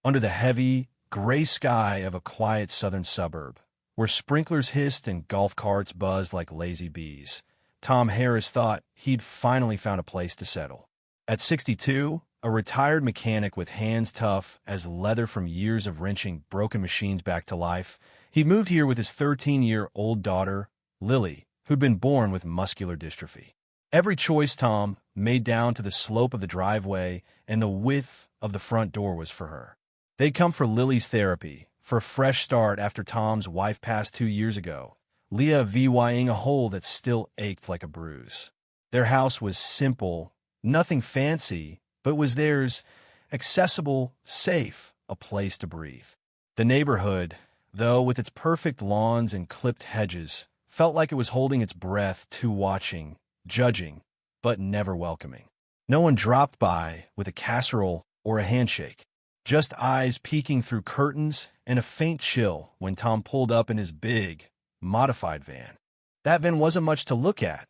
under the heavy, gray sky of a quiet southern suburb, where sprinklers hissed and golf carts buzzed like lazy bees. Tom Harris thought he'd finally found a place to settle. At 62, a retired mechanic with hands tough as leather from years of wrenching broken machines back to life, he moved here with his 13-year-old daughter, Lily, who'd been born with muscular dystrophy. Every choice Tom made down to the slope of the driveway and the width of the front door was for her. They'd come for Lily's therapy, for a fresh start after Tom's wife passed 2 years ago, Leah VYing a hole that still ached like a bruise. Their house was simple, nothing fancy, but was theirs, accessible, safe, a place to breathe. The neighborhood, though, with its perfect lawns and clipped hedges, felt like it was holding its breath, too watching, judging, but never welcoming. No one dropped by with a casserole or a handshake, just eyes peeking through curtains and a faint chill when Tom pulled up in his big, modified van. That van wasn't much to look at,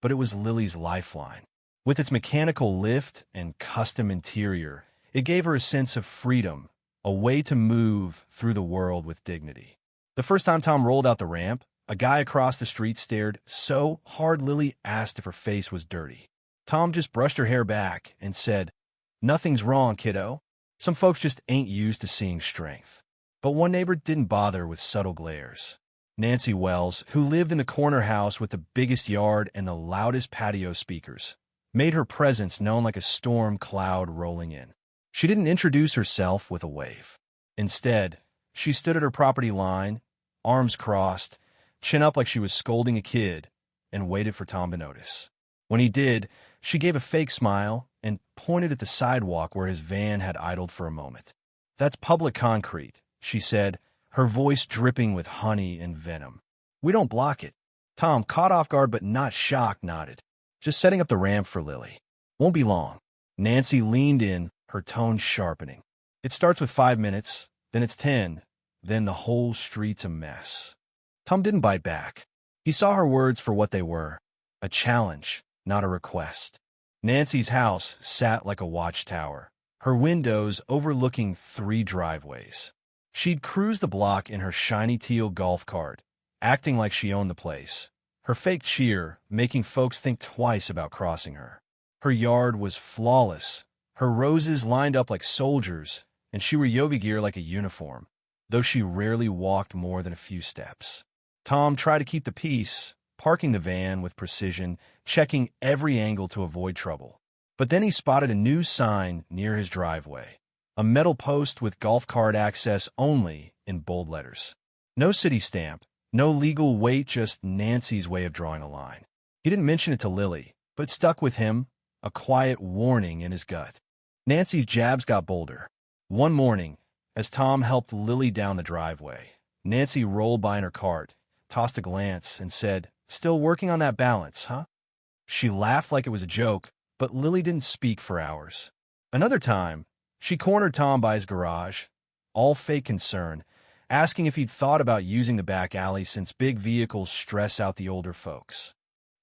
but it was Lily's lifeline. With its mechanical lift and custom interior, it gave her a sense of freedom, a way to move through the world with dignity. The first time Tom rolled out the ramp, a guy across the street stared so hard Lily asked if her face was dirty. Tom just brushed her hair back and said, "Nothing's wrong, kiddo. Some folks just ain't used to seeing strength." But one neighbor didn't bother with subtle glares. Nancy Wells, who lived in the corner house with the biggest yard and the loudest patio speakers, made her presence known like a storm cloud rolling in. She didn't introduce herself with a wave. Instead, she stood at her property line, arms crossed, chin up like she was scolding a kid, and waited for Tom to notice. When he did, she gave a fake smile and pointed at the sidewalk where his van had idled for a moment. "That's public concrete," she said, her voice dripping with honey and venom. "We don't block it." Tom, caught off guard but not shocked, nodded. "Just setting up the ramp for Lily. Won't be long." Nancy leaned in, her tone sharpening. "It starts with 5 minutes, then it's 10, then the whole street's a mess." Tom didn't bite back. He saw her words for what they were, a challenge, not a request. Nancy's house sat like a watchtower, her windows overlooking 3 driveways. She'd cruise the block in her shiny teal golf cart, acting like she owned the place, her fake cheer making folks think twice about crossing her. Her yard was flawless, her roses lined up like soldiers, and she wore yoga gear like a uniform, though she rarely walked more than a few steps. Tom tried to keep the peace, parking the van with precision, checking every angle to avoid trouble. But then he spotted a new sign near his driveway, a metal post with golf cart access only in bold letters. No city stamp, no legal weight, just Nancy's way of drawing a line. He didn't mention it to Lily, but stuck with him, a quiet warning in his gut. Nancy's jabs got bolder. One morning, as Tom helped Lily down the driveway, Nancy rolled by in her cart, tossed a glance, and said, "Still working on that balance, huh?" She laughed like it was a joke, but Lily didn't speak for hours. Another time, she cornered Tom by his garage, all fake concern, asking if he'd thought about using the back alley since big vehicles stress out the older folks.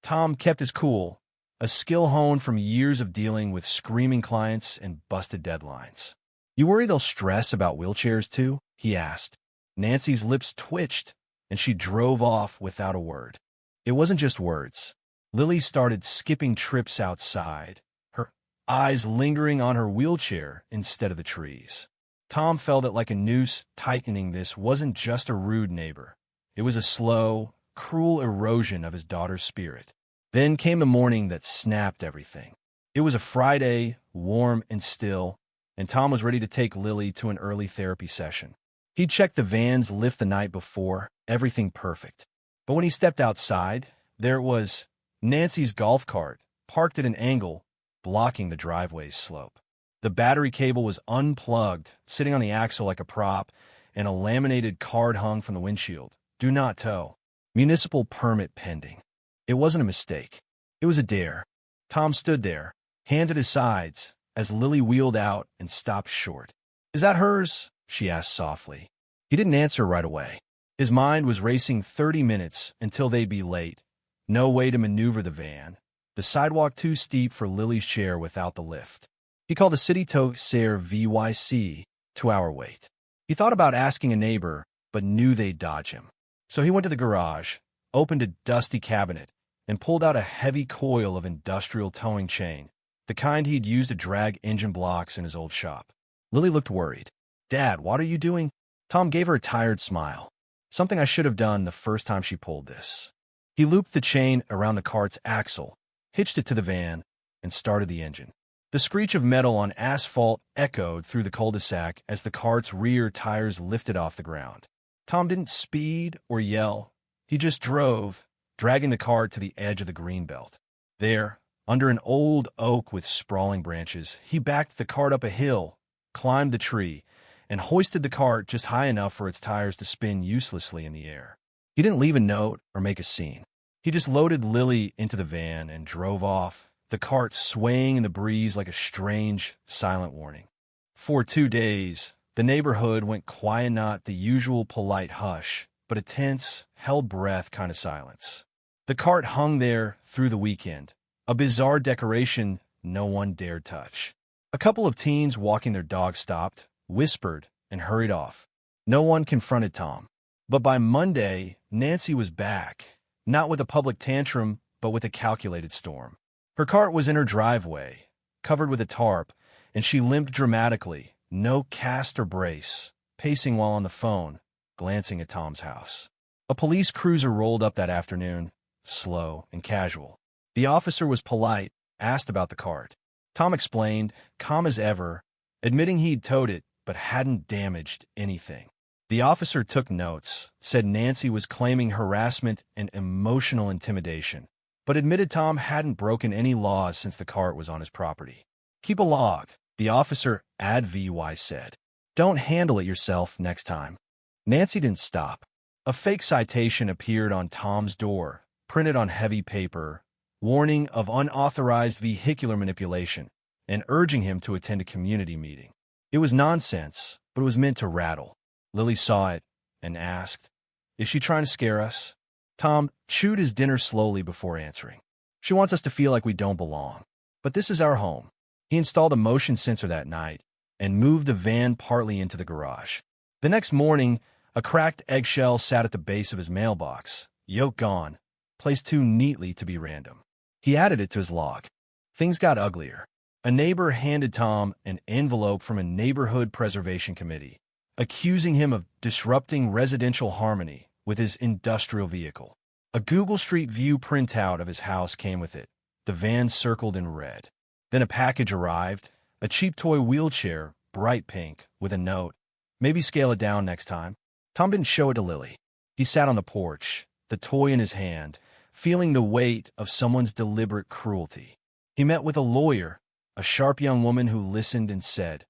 Tom kept his cool, a skill honed from years of dealing with screaming clients and busted deadlines. "You worry they'll stress about wheelchairs too?" he asked. Nancy's lips twitched, and she drove off without a word. It wasn't just words. Lily started skipping trips outside, her eyes lingering on her wheelchair instead of the trees. Tom felt that like a noose tightening, this wasn't just a rude neighbor. It was a slow, cruel erosion of his daughter's spirit. Then came the morning that snapped everything. It was a Friday, warm and still, and Tom was ready to take Lily to an early therapy session. He'd checked the van's lift the night before, everything perfect. But when he stepped outside, there it was, Nancy's golf cart, parked at an angle, blocking the driveway's slope. The battery cable was unplugged, sitting on the axle like a prop, and a laminated card hung from the windshield. "Do not tow. Municipal permit pending." It wasn't a mistake. It was a dare. Tom stood there, hands at his sides, as Lily wheeled out and stopped short. "Is that hers?" she asked softly. He didn't answer right away. His mind was racing 30 minutes until they'd be late. No way to maneuver the van. The sidewalk too steep for Lily's chair without the lift. He called the city tow Sayre VYC, 2-hour wait. He thought about asking a neighbor, but knew they'd dodge him. So he went to the garage, opened a dusty cabinet, and pulled out a heavy coil of industrial towing chain, the kind he'd used to drag engine blocks in his old shop. Lily looked worried. "Dad, what are you doing?" Tom gave her a tired smile. "Something I should have done the first time she pulled this." He looped the chain around the cart's axle, hitched it to the van, and started the engine. The screech of metal on asphalt echoed through the cul-de-sac as the cart's rear tires lifted off the ground. Tom didn't speed or yell. He just drove, dragging the cart to the edge of the greenbelt. There, under an old oak with sprawling branches, he backed the cart up a hill, climbed the tree, and hoisted the cart just high enough for its tires to spin uselessly in the air. He didn't leave a note or make a scene. He just loaded Lily into the van and drove off, the cart swaying in the breeze like a strange, silent warning. For 2 days, the neighborhood went quiet, not the usual polite hush, but a tense, held breath kind of silence. The cart hung there through the weekend, a bizarre decoration no one dared touch. A couple of teens walking their dogs stopped, whispered, and hurried off. No one confronted Tom. But by Monday, Nancy was back, not with a public tantrum, but with a calculated storm. Her cart was in her driveway, covered with a tarp, and she limped dramatically, no cast or brace, pacing while on the phone, glancing at Tom's house. A police cruiser rolled up that afternoon, slow and casual. The officer was polite, asked about the cart. Tom explained, calm as ever, admitting he'd towed it but hadn't damaged anything. The officer took notes, said Nancy was claiming harassment and emotional intimidation, but admitted Tom hadn't broken any laws since the cart was on his property. "Keep a log," the officer said. "Don't handle it yourself next time." Nancy didn't stop. A fake citation appeared on Tom's door, printed on heavy paper, warning of unauthorized vehicular manipulation, and urging him to attend a community meeting. It was nonsense, but it was meant to rattle. Lily saw it and asked, "Is she trying to scare us?" Tom chewed his dinner slowly before answering. "She wants us to feel like we don't belong. But this is our home." He installed a motion sensor that night and moved the van partly into the garage. The next morning, a cracked eggshell sat at the base of his mailbox, yoke gone, placed too neatly to be random. He added it to his log. Things got uglier. A neighbor handed Tom an envelope from a neighborhood preservation committee, accusing him of disrupting residential harmony with his industrial vehicle. A Google Street View printout of his house came with it, the van circled in red. Then a package arrived, a cheap toy wheelchair, bright pink, with a note, "Maybe scale it down next time." Tom didn't show it to Lily. He sat on the porch, the toy in his hand, feeling the weight of someone's deliberate cruelty. He met with a lawyer, a sharp young woman who listened and said,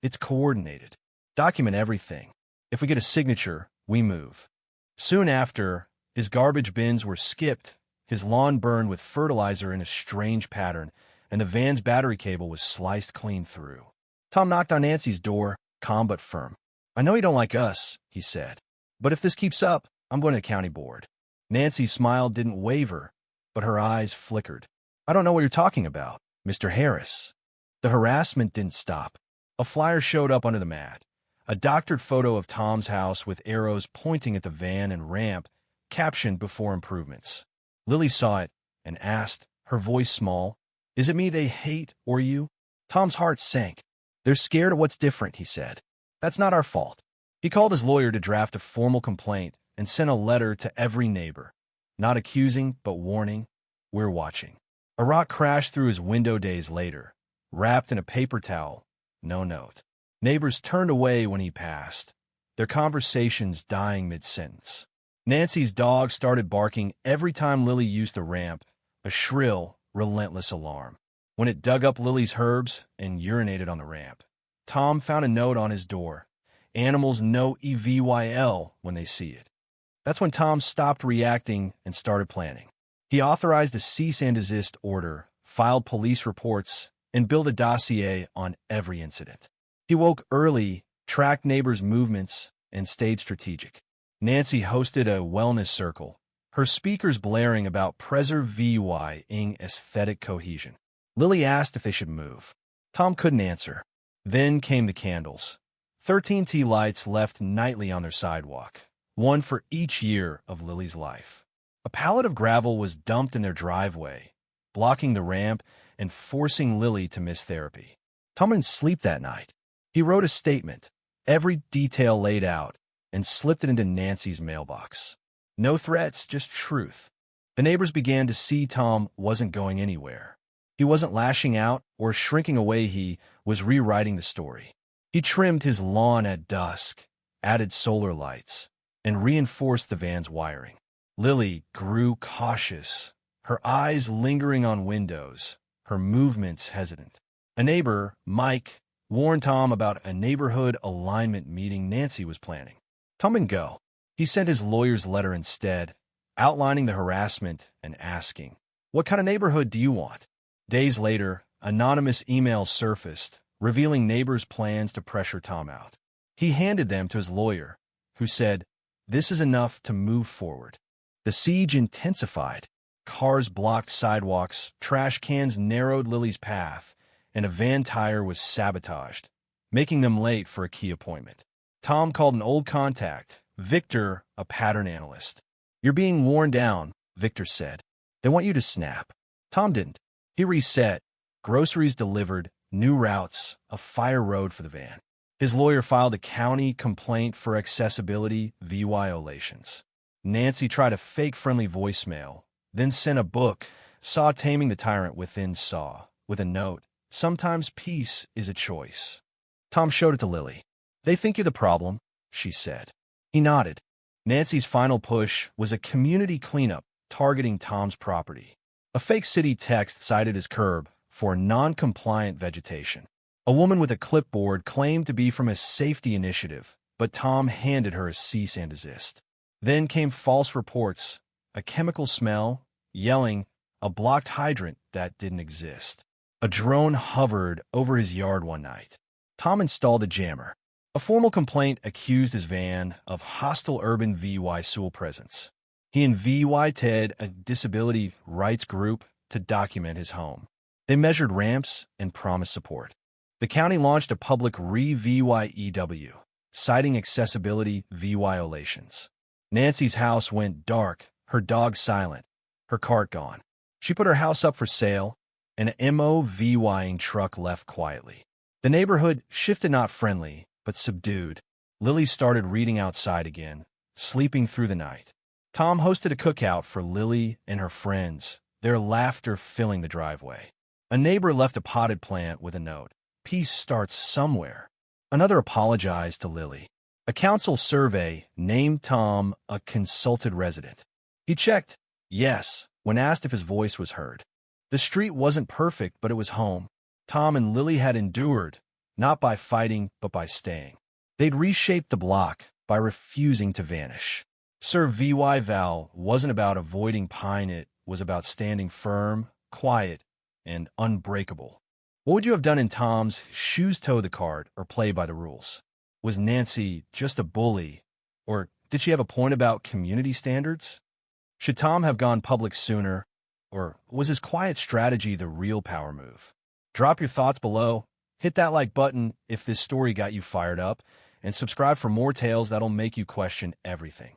"It's coordinated. Document everything. If we get a signature, we move." Soon after, his garbage bins were skipped, his lawn burned with fertilizer in a strange pattern, and the van's battery cable was sliced clean through. Tom knocked on Nancy's door, calm but firm. "I know you don't like us," he said, "but if this keeps up, I'm going to the county board." Nancy's smile didn't waver, but her eyes flickered. "I don't know what you're talking about, Mr. Harris." The harassment didn't stop. A flyer showed up under the mat, a doctored photo of Tom's house with arrows pointing at the van and ramp, captioned "Before improvements." Lily saw it and asked, her voice small, "Is it me they hate or you?" Tom's heart sank. "They're scared of what's different," he said. "That's not our fault." He called his lawyer to draft a formal complaint and sent a letter to every neighbor, not accusing but warning, "We're watching." A rock crashed through his window days later, wrapped in a paper towel, no note. Neighbors turned away when he passed, their conversations dying mid-sentence. Nancy's dog started barking every time Lily used the ramp, a shrill, relentless alarm. When it dug up Lily's herbs and urinated on the ramp, Tom found a note on his door. "Animals know EVYL when they see it." That's when Tom stopped reacting and started planning. He authorized a cease and desist order, filed police reports, and built a dossier on every incident. He woke early, tracked neighbors' movements, and stayed strategic. Nancy hosted a wellness circle, her speakers blaring about preserving aesthetic cohesion. Lily asked if they should move. Tom couldn't answer. Then came the candles. 13 tea lights left nightly on their sidewalk, one for each year of Lily's life. A pallet of gravel was dumped in their driveway, blocking the ramp and forcing Lily to miss therapy. Tom didn't sleep that night. He wrote a statement, every detail laid out, and slipped it into Nancy's mailbox. No threats, just truth. The neighbors began to see Tom wasn't going anywhere. He wasn't lashing out or shrinking away, he was rewriting the story. He trimmed his lawn at dusk, added solar lights, and reinforced the van's wiring. Lily grew cautious, her eyes lingering on windows, her movements hesitant. A neighbor, Mike, warned Tom about a neighborhood alignment meeting Nancy was planning. Tom didn't go. He sent his lawyer's letter instead, outlining the harassment and asking, "What kind of neighborhood do you want?" Days later, anonymous emails surfaced, revealing neighbors' plans to pressure Tom out. He handed them to his lawyer, who said, "This is enough to move forward." The siege intensified. Cars blocked sidewalks, trash cans narrowed Lily's path, and a van tire was sabotaged, making them late for a key appointment. Tom called an old contact, Victor, a pattern analyst. "You're being worn down," Victor said. "They want you to snap." Tom didn't. He reset, groceries delivered, new routes, a fire road for the van. His lawyer filed a county complaint for accessibility violations. Nancy tried a fake friendly voicemail, then sent a book, Saw Taming the Tyrant Within Saw, with a note, "Sometimes peace is a choice." Tom showed it to Lily. "They think you're the problem," she said. He nodded. Nancy's final push was a community cleanup targeting Tom's property. A fake city text cited his curb for non-compliant vegetation. A woman with a clipboard claimed to be from a safety initiative, but Tom handed her a cease and desist. Then came false reports, a chemical smell, yelling, a blocked hydrant that didn't exist. A drone hovered over his yard one night. Tom installed a jammer. A formal complaint accused his van of hostile urban VY Sewell presence. He and VY TED, a disability rights group, to document his home. They measured ramps and promised support. The county launched a public re-VYEW, citing accessibility violations. Nancy's house went dark, her dog silent, her cart gone. She put her house up for sale, and an MOVYing truck left quietly. The neighborhood shifted, not friendly, but subdued. Lily started reading outside again, sleeping through the night. Tom hosted a cookout for Lily and her friends, their laughter filling the driveway. A neighbor left a potted plant with a note, "Peace starts somewhere." Another apologized to Lily. A council survey named Tom a consulted resident. He checked yes when asked if his voice was heard. The street wasn't perfect, but it was home. Tom and Lily had endured, not by fighting, but by staying. They'd reshaped the block by refusing to vanish. Sir VY Val wasn't about avoiding pine, it was about standing firm, quiet, and unbreakable. What would you have done in Tom's shoes, toe the cart, or play by the rules? Was Nancy just a bully, or did she have a point about community standards? Should Tom have gone public sooner, or was his quiet strategy the real power move? Drop your thoughts below, hit that like button if this story got you fired up, and subscribe for more tales that'll make you question everything.